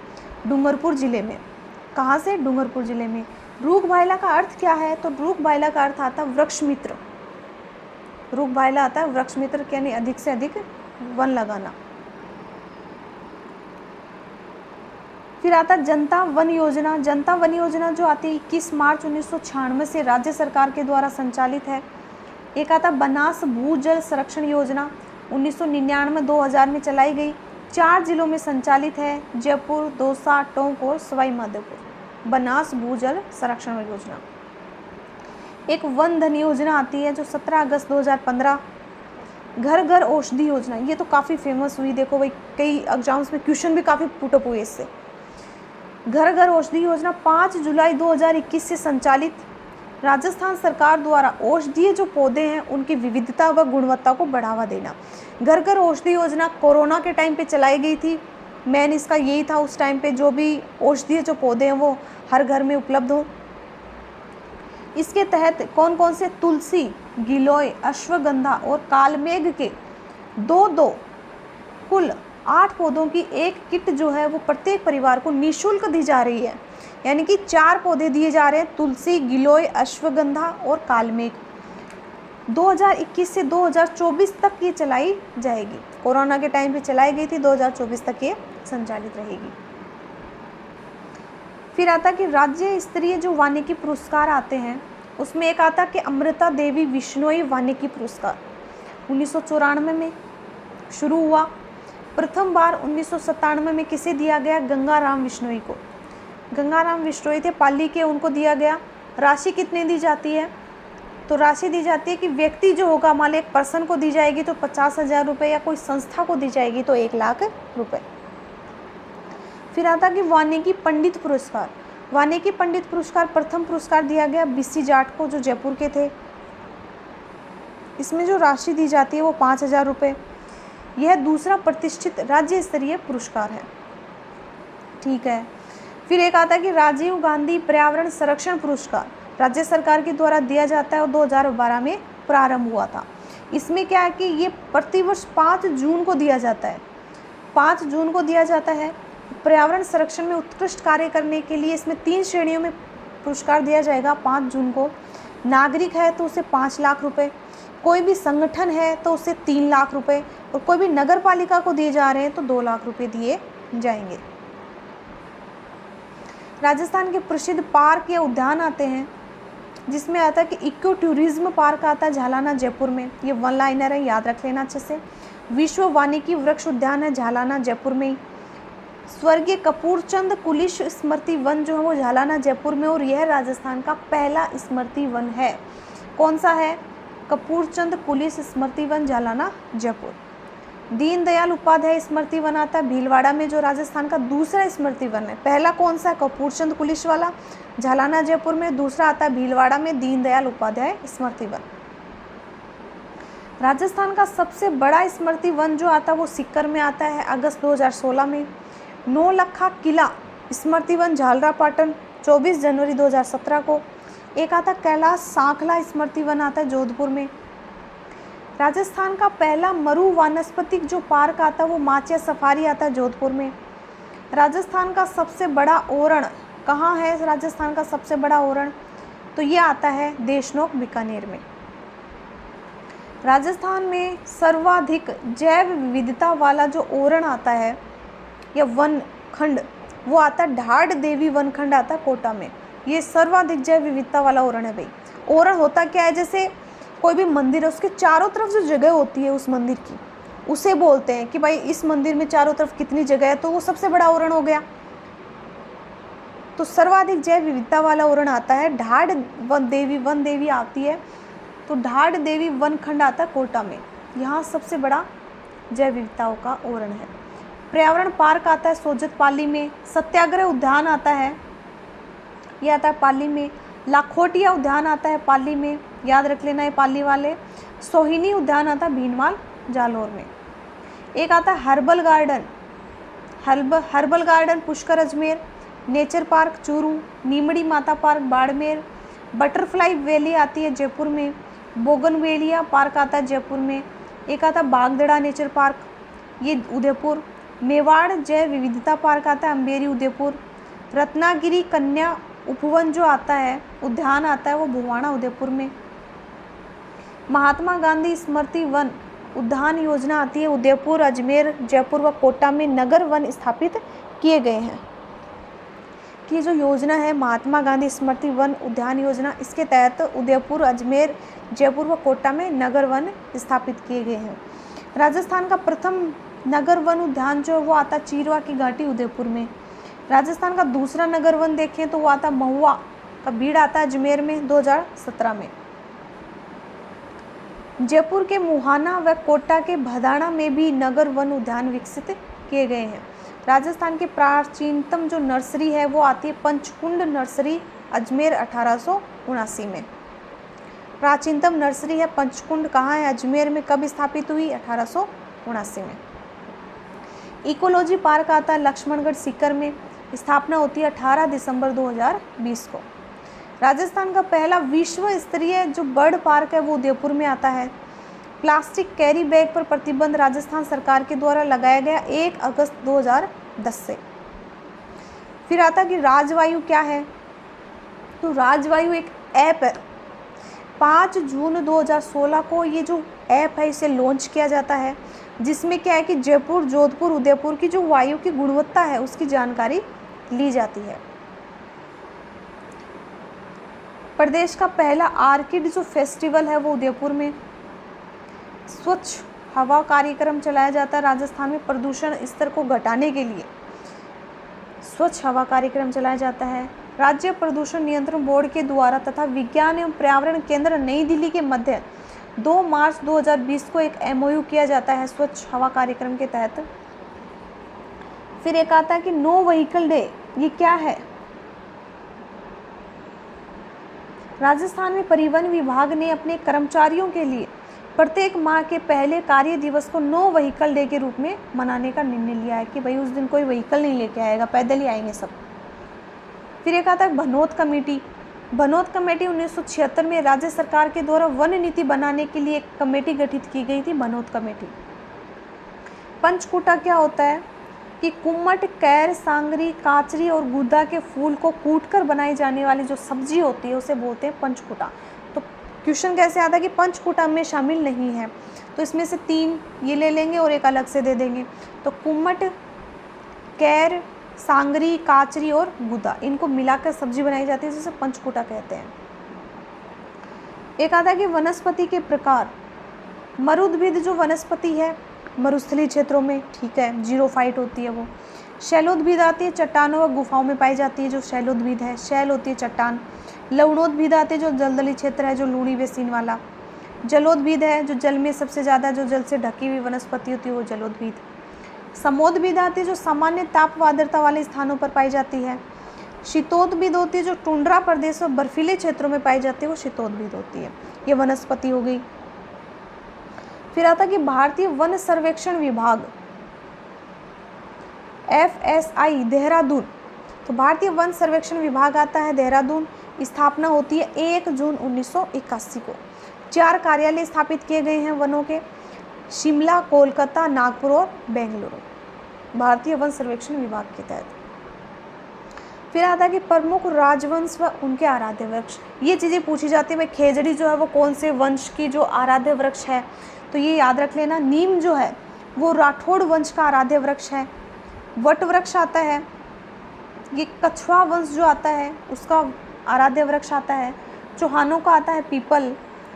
डूंगरपुर जिले में। कहाँ से, डूंगरपुर जिले में। रूख भायला का अर्थ क्या है, तो रूख भायला का अर्थ आता है वृक्ष मित्र। रूख भायला आता है वृक्ष मित्र, यानी अधिक से अधिक वन लगाना। फिर आता है जनता वन योजना। जनता वन योजना जो आती है 21 मार्च 1996 से राज्य सरकार के द्वारा संचालित है। एक आता बनास भूजल संरक्षण योजना 1999-2000 में चलाई गई, 4 जिलों में संचालित है, जयपुर, दौसा, टोंक और सवाई माधोपुर। बनास भूजल संरक्षण योजना। एक वन धन योजना आती है जो 17 अगस्त 2015। घर घर औषधि योजना, ये तो काफ़ी फेमस हुई, देखो भाई कई एग्जाम्स में क्वेश्चन भी काफ़ी पुट अप हुए इससे। घर घर औषधि योजना 5 जुलाई 2021 से संचालित। राजस्थान सरकार द्वारा औषधीय जो पौधे हैं उनकी विविधता व गुणवत्ता को बढ़ावा देना। घर घर औषधि योजना कोरोना के टाइम पे चलाई गई थी। मेन इसका यही था उस टाइम पे जो भी औषधीय जो पौधे हैं वो हर घर में उपलब्ध हो। इसके तहत कौन कौन से तुलसी, गिलोय, अश्वगंधा और कालमेघ के 2-2 कुल 8 पौधों की एक किट जो है वो प्रत्येक परिवार को निःशुल्क दी जा रही है। यानी कि 4 पौधे दिए जा रहे हैं, तुलसी, गिलोय, अश्वगंधा और कालमेघ। 2021 से 2024 तक ये चलाई जाएगी। कोरोना के टाइम पे चलाई गई थी, 2024 तक ये संचालित रहेगी। फिर आता कि राज्य स्तरीय जो वानिकी पुरस्कार आते हैं, उसमें एक आता कि अमृता देवी विश्नोई वानिकी पुरस्कार 1994 में शुरू हुआ। प्रथम बार 1997 में किसे दिया गया? गंगाराम विश्नोई को। गंगाराम विश्नोई थे पाली के, उनको दिया गया। राशि कितने दी जाती है? तो राशि दी जाती है कि व्यक्ति जो होगा, मान लो एक पर्सन को दी जाएगी तो 50,000 रुपये, या कोई संस्था को दी जाएगी तो 1 लाख रुपए। फिर आता कि वानिकी पंडित पुरस्कार। वानिकी पंडित पुरस्कार प्रथम पुरस्कार दिया गया BC जाट को, जो जयपुर के थे। इसमें जो राशि दी जाती है वो 5,000 रुपये। यह दूसरा प्रतिष्ठित राज्य स्तरीय पुरस्कार है। ठीक है। फिर एक आता है कि राजीव गांधी पर्यावरण संरक्षण पुरस्कार राज्य सरकार के द्वारा दिया जाता है और 2012 में प्रारंभ हुआ था। इसमें क्या है कि ये प्रतिवर्ष 5 जून को दिया जाता है। 5 जून को दिया जाता है। पर्यावरण संरक्षण में उत्कृष्ट कार्य करने के लिए इसमें 3 श्रेणियों में पुरस्कार दिया जाएगा 5 जून को। नागरिक है तो उसे 5 लाख रुपए, कोई भी संगठन है तो उसे 3 लाख रुपए, और कोई भी नगर पालिका को दिए जा रहे हैं तो 2 लाख रुपए दिए जाएंगे। राजस्थान के प्रसिद्ध पार्क या उद्यान आते हैं, जिसमें आता है कि इको टूरिज्म पार्क आता है झालाना जयपुर में। ये 1 लाइनर है, याद रख लेना अच्छे से। विश्व वानिकी वृक्ष उद्यान है झालाना जयपुर में। स्वर्गीय कपूरचंद कुलिश स्मृति वन जो है वो झालाना जयपुर में, और यह राजस्थान का पहला स्मृति वन है। कौन सा है? कपूरचंद कुलिश स्मृति वन झालाना जयपुर। दीनदयाल उपाध्याय स्मृति वन आता है भीलवाड़ा में, जो राजस्थान का दूसरा स्मृति वन है। पहला कौन सा? कपूरचंद कुलिश वाला झालाना जयपुर में। दूसरा आता है भीलवाड़ा में दीनदयाल उपाध्याय स्मृति वन। राजस्थान का सबसे बड़ा स्मृति वन जो आता है वो सीकर में आता है अगस्त 2016 में। 9 लखा किला स्मृति वन झालरापाटन 24 जनवरी 2017 को। एक आता कैलाश सांखला स्मृति वन आता है जोधपुर में। राजस्थान का पहला मरु वानस्पतिक जो पार्क आता है वो माचिया सफारी आता है जोधपुर में। राजस्थान का सबसे बड़ा ओरण कहाँ है? राजस्थान का सबसे बड़ा ओरण तो ये आता है देशनोक बीकानेर में। राजस्थान में सर्वाधिक जैव विविधता वाला जो ओरण आता है या वन खंड वो आता है ढाड देवी वन खंड आता है कोटा में। ये सर्वाधिक जैव विविधता वाला ओरण है भाई। ओरण होता क्या है? जैसे कोई भी मंदिर है, उसके चारों तरफ जो जगह होती है उस मंदिर की, उसे बोलते हैं कि भाई इस मंदिर में चारों तरफ कितनी जगह है, तो वो सबसे बड़ा ओरण हो गया। तो सर्वाधिक जैव विविधता वाला ओरण आता है ढाड वन देवी आती है, तो ढाड देवी वन खंड आता है कोटा में। यहाँ सबसे बड़ा जैव विविधताओं का ओरण है। पर्यावरण पार्क आता है सोजत पाली में। सत्याग्रह उद्यान आता है, ये आता है पाली में। लाखोटिया उद्यान आता है पाली में, याद रख लेना है पाली वाले। सोहिनी उद्यान आता है भीनमाल जालोर में। एक आता है herbal garden Pushkar Ajmer. Nature park Churu. Neemri माता पार्क बाड़मेर। बटरफ्लाई वैली आती है जयपुर में। बोगनवेलिया पार्क आता है जयपुर में। एक आता है बागदड़ा नेचर पार्क, ये उदयपुर। मेवाड़ जैव विविधता पार्क आता है अम्बेरी उदयपुर। रत्नागिरी कन्या उपवन जो आता है उद्यान आता है वो भुवाणा उदयपुर में। महात्मा गांधी स्मृति वन उद्यान योजना आती है उदयपुर, अजमेर, जयपुर व कोटा में नगर वन स्थापित किए गए हैं। कि जो योजना है महात्मा गांधी स्मृति वन उद्यान योजना, इसके तहत उदयपुर, अजमेर, जयपुर व कोटा में नगर वन स्थापित किए गए हैं। राजस्थान का प्रथम नगर वन उद्यान जो है वो आता चीरवा की घाटी उदयपुर में। राजस्थान का दूसरा नगर वन देखें तो वो आता महुआ का बीड़ आता है अजमेर में 2017 में। जयपुर के मुहाना व कोटा के भदाना में भी नगर वन उद्यान विकसित किए गए हैं। राजस्थान की प्राचीनतम जो नर्सरी है वो आती है पंचकुंड नर्सरी अजमेर 1879 में। प्राचीनतम नर्सरी है पंचकुंड, कहाँ है? अजमेर में। कब स्थापित हुई? 1879 में। इकोलॉजी पार्क आता है लक्ष्मणगढ़ सीकर में, स्थापना होती है 18 दिसंबर 2020 को। राजस्थान का पहला विश्व स्तरीय जो बर्ड पार्क है वो उदयपुर में आता है। प्लास्टिक कैरी बैग पर प्रतिबंध राजस्थान सरकार के द्वारा लगाया गया 1 अगस्त 2010 से। फिर आता कि राजवायु क्या है? तो राजवायु एक ऐप है। 5 जून 2016 को ये जो ऐप है इसे लॉन्च किया जाता है, जिसमें क्या है कि जयपुर, जोधपुर, उदयपुर की जो वायु की गुणवत्ता है उसकी जानकारी ली जाती है। प्रदेश का पहला आर्किड जो फेस्टिवल है वो उदयपुर में। स्वच्छ हवा कार्यक्रम चलाया जाता है राजस्थान में प्रदूषण स्तर को घटाने के लिए। स्वच्छ हवा कार्यक्रम चलाया जाता है राज्य प्रदूषण नियंत्रण बोर्ड के द्वारा तथा विज्ञान एवं पर्यावरण केंद्र नई दिल्ली के मध्य 2 मार्च 2020 को एक MOU किया जाता है स्वच्छ हवा कार्यक्रम के तहत। फिर एक आता है कि नो व्हीकल डे, ये क्या है? राजस्थान में परिवहन विभाग ने अपने कर्मचारियों के लिए प्रत्येक माह के पहले कार्य दिवस को नो व्हीकल डे के रूप में मनाने का निर्णय लिया है कि भाई उस दिन कोई व्हीकल नहीं लेके आएगा, पैदल ही आएंगे सब। फिर एक आता है भनोत कमेटी। भनोत कमेटी 1976 में राज्य सरकार के द्वारा वन नीति बनाने के लिए एक कमेटी गठित की गई थी, भनोत कमेटी। पंचकूटा क्या होता है कि कुम्मट, कैर, सांगरी, काचरी और गुदा के फूल को कूटकर बनाई जाने वाली जो सब्जी होती है उसे बोलते हैं पंचकूटा। तो क्वेश्चन कैसे आता है कि पंचकूटा में शामिल नहीं है, तो इसमें से 3 ये ले लेंगे और एक अलग से दे देंगे। तो कुम्मट, कैर, सांगरी, काचरी और गुदा, इनको मिलाकर सब्जी बनाई जाती है जिसे पंचकूटा कहते हैं। एक आता है कि वनस्पति के प्रकार। मरुद्भिद जो वनस्पति है मरुस्थलीय क्षेत्रों में, ठीक है, जीरोफाइट होती है वो। शैलोद्भिद आती है, चट्टानों व गुफाओं में पाई जाती है जो शैलोद्भिद है, शैल होती है चट्टान। लवणोद्भिद आते हैं जो दलदली क्षेत्र है, जो लूणी बेसिन वाला। जलोद्भिद है जो जल में सबसे ज़्यादा जो जल से ढकी हुई वनस्पति होती है वो जलोद्भिद। समोद्भिद आती है जो सामान्य ताप व आर्द्रता वाले स्थानों पर पाई जाती है। शीतोद्भिद होती है जो टुंड्रा प्रदेश और बर्फीले क्षेत्रों में पाई जाती है, वो शीतोद्भिद होती है। ये वनस्पति हो गई। फिर आता है कि भारतीय वन सर्वेक्षण विभाग FSI देहरादून। तो भारतीय वन सर्वेक्षण विभाग आता है देहरादून। स्थापना होती है 1 जून 1981 को। 4 कार्यालय स्थापित किए गए हैं वनों के, शिमला, कोलकाता, नागपुर और बेंगलुरु, भारतीय वन सर्वेक्षण विभाग के तहत। फिर आता है कि प्रमुख राजवंश व उनके आराध्य वृक्ष। ये चीज़ें पूछी जाती है भाई खेजड़ी जो है वो कौन से वंश की जो आराध्य वृक्ष है, तो ये याद रख लेना। नीम जो है वो राठौड़ वंश का आराध्य वृक्ष है। वट वृक्ष आता है, ये कछुआ वंश जो आता है उसका आराध्य वृक्ष आता है। चौहानों का आता है पीपल,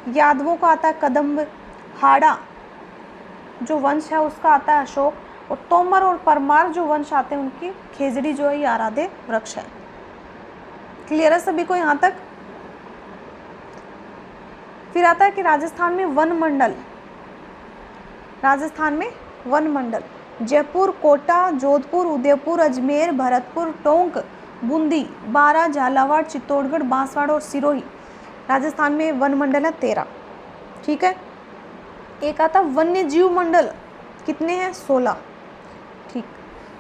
यादवों का आता है कदम्ब, हाड़ा जो वंश है उसका आता है अशोक, और तोमर और परमार जो वंश आते हैं उनकी खेजड़ी जो है ये आराध्य वृक्ष है। क्लियर है सभी को यहाँ तक? फिर आता है कि राजस्थान में वन मंडल। राजस्थान में वन मंडल जयपुर, कोटा, जोधपुर, उदयपुर, अजमेर, भरतपुर, टोंक, बूंदी, बारा, झालावाड़, चित्तौड़गढ़, बांसवाड़ा और सिरोही। राजस्थान में वन मंडल है 13, ठीक है। एक आता वन्य जीव मंडल, कितने हैं? 16, ठीक।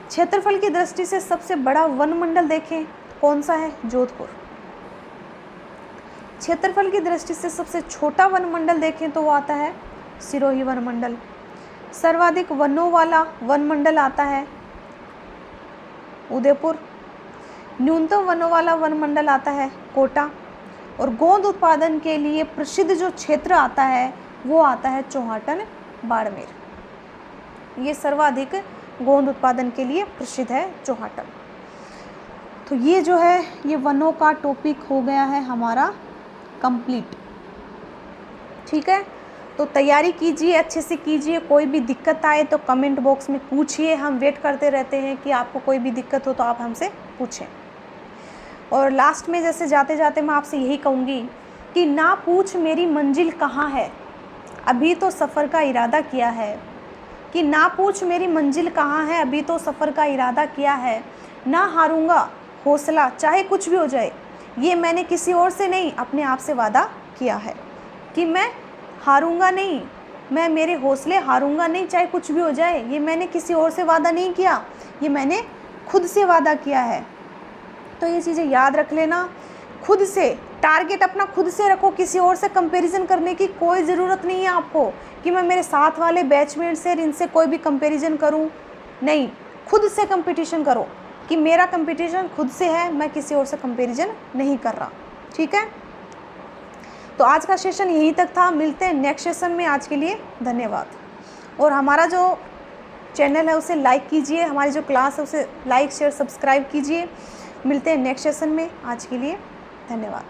क्षेत्रफल की दृष्टि से सबसे बड़ा वन मंडल देखें कौन सा है? जोधपुर। क्षेत्रफल की दृष्टि से सबसे छोटा वन मंडल देखें तो वो आता है सिरोही वन मंडल। सर्वाधिक वनों वाला वन मंडल आता है उदयपुर। न्यूनतम वनों वाला वन मंडल आता है कोटा। और गोंद उत्पादन के लिए प्रसिद्ध जो क्षेत्र आता है वो आता है चौहाटन, बाड़मेर। ये सर्वाधिक गोंद उत्पादन के लिए प्रसिद्ध है चौहाटन। तो ये जो है ये वनों का टॉपिक हो गया है हमारा कंप्लीट, ठीक है। तो तैयारी कीजिए, अच्छे से कीजिए। कोई भी दिक्कत आए तो कमेंट बॉक्स में पूछिए, हम वेट करते रहते हैं कि आपको कोई भी दिक्कत हो तो आप हमसे पूछें। और लास्ट में जैसे जाते जाते मैं आपसे यही कहूँगी कि ना पूछ मेरी मंजिल कहाँ है, अभी तो सफ़र का इरादा किया है। कि ना पूछ मेरी मंजिल कहाँ है, अभी तो सफ़र का इरादा किया है। ना हारूंगा हौसला चाहे कुछ भी हो जाए, ये मैंने किसी और से नहीं अपने आप से वादा किया है। कि मैं हारूंगा नहीं, मैं मेरे हौसले हारूंगा नहीं चाहे कुछ भी हो जाए, ये मैंने किसी और से वादा नहीं किया, ये मैंने खुद से वादा किया है। तो ये चीज़ें याद रख लेना। खुद से टारगेट अपना खुद से रखो, किसी और से कंपैरिजन करने की कोई ज़रूरत नहीं है आपको कि मैं मेरे साथ वाले बैचमेट से इनसे कोई भी कंपैरिजन करूं। नहीं, खुद से कंपटीशन करो कि मेरा कंपटीशन खुद से है, मैं किसी और से कंपैरिजन नहीं कर रहा, ठीक है। तो आज का सेशन यहीं तक था, मिलते हैं नेक्स्ट सेशन में। आज के लिए धन्यवाद। और हमारा जो चैनल है उसे लाइक कीजिए, हमारी जो क्लास है उसे लाइक शेयर सब्सक्राइब कीजिए। मिलते हैं नेक्स्ट सेशन में। आज के लिए धन्यवाद।